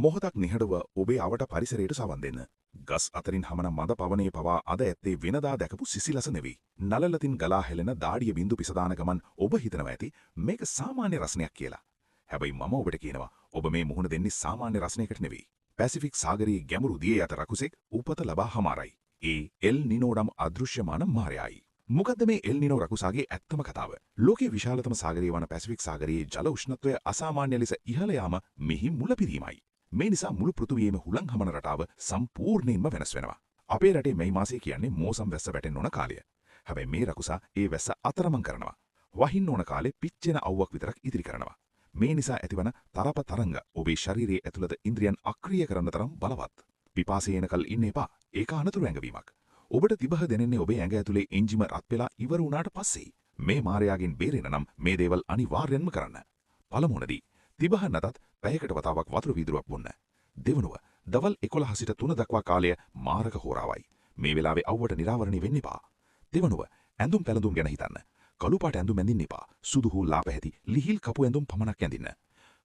මොහොතක් නිහඬව ඔබේ අවට පරිසරයට සවන් දෙන්න. ගස් අතරින් හමන මද පවනේ පවා අද ඇත්තේ වෙනදා දැකපු සිසිලස නෙවෙයි. නළලතින් ගලා හැලෙන දාඩිය බින්දු පිසදාන ගමන් ඔබ හිතනවා ඇති මේක සාමාන්‍ය රසණයක් කියලා. හැබැයි මම ඔබට කියනවා ඔබ මේ මුහුණ දෙන්නේ සාමාන්‍ය රසණයකට නෙවෙයි. පැසිෆික් සාගරයේ ගැඹුරු දියේ යට රකුසෙක් උපත ලබා හමාරයි. ඒ එල් නිනෝ නම් අදෘශ්‍යමාන මායයි. මොකද්ද මේ එල් නිනෝ රකුසාගේ ඇත්තම කතාව? ලෝකයේ විශාලතම සාගරය වන පැසිෆික් සාගරයේ ජල උෂ්ණත්වය අසාමාන්‍ය ලෙස ඉහළ යාම මෙහි මුලපිරීමයි. මේ නිසා මුළු පෘථුවියේම හුලං හමන රටාව සම්පූර්ණයෙන්ම වෙනස් වෙනවා. අපේ රටේ මේ මාසය කියන්නේ මෝසම් වැස්ස වැටෙන්න ඕන කාලය. හැබැයි මේ රකුසා ඒ වැස්ස අතරමං කරනවා. වහින්න ඕන කාලේ පිච්චෙන අවුවක් විතරක් ඉදිරි කරනවා. මේ නිසා ඇතිවන තරප තරංග ඔබේ ශරීරයේ ඇතුළත ඉන්ද්‍රියන් අක්‍රිය කරන තරම් බලවත්. පිපාසය එනකල් ඉන්න එපා. ඒක අනතුරු ඇඟවීමක්. ඔබට තිබහ දැනෙන්නේ ඔබේ ඇඟ ඇතුලේ එන්ජිම රත් වෙලා ඉවර වුණාට පස්සේ. මේ මායාවෙන් බේරෙන්න නම් මේ දේවල් අනිවාර්යෙන්ම කරන්න. පළමුවනදී තිබහ නැතත් පැයකට වතාවක් වතුර වීදුරුවක් බොන්න. දෙවනුව දවල් 11 සිට 3 දක්වා කාලය මාරක හෝරාවයි. මේ වෙලාවේ අවුවට නිරාවරණය වෙන්න එපා. දෙවනුව ඇඳුම් පැළඳුම් ගැන හිතන්න. කළු පාට ඇඳුම් ඇඳින්න එපා. සුදු හෝ ලාපැහැති ලිහිල් කපු ඇඳුම් පමණක් ඇඳින්න.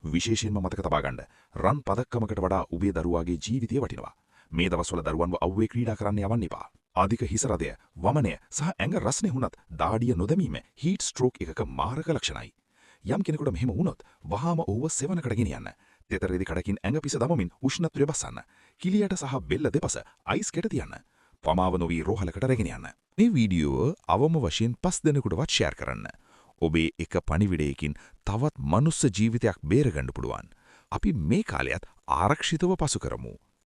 විශේෂයෙන්ම මතක තබා ගන්න. රන් පදක්කමකට වඩා ඔබේ දරුවාගේ ජීවිතය වටිනවා. මේ දවස්වල දරුවන්ව අවුවේ ක්‍රීඩා කරන්න යවන්න එපා. අධික හිස රදය, වමනය සහ ඇඟ රස්නේ වුණත් දාඩිය නොදැමීම හීට් ස්ට්‍රෝක් එකක මාරක ලක්ෂණයි. යම් කෙනෙකුට මෙහෙම වුණොත් වහාම ඔහුව සෙවණකට ගෙනියන්න. තෙත රෙදි කඩකින් ඇඟ පිස දමමින් උෂ්ණත්වය බස්සන්න. කිලියට සහ බෙල්ල දෙපස අයිස් කෙට තියන්න. පමාව නොවී රෝහලකට රැගෙන යන්න. මේ වීඩියෝව අවම වශයෙන් 5 දෙනෙකුටවත් ෂෙයාර් කරන්න. ඔබේ එක පණිවිඩයකින් තවත් මනුස්ස ජීවිතයක් බේරගන්න පුළුවන්. අපි මේ කාලයත් ආරක්ෂිතව පසු කරමු.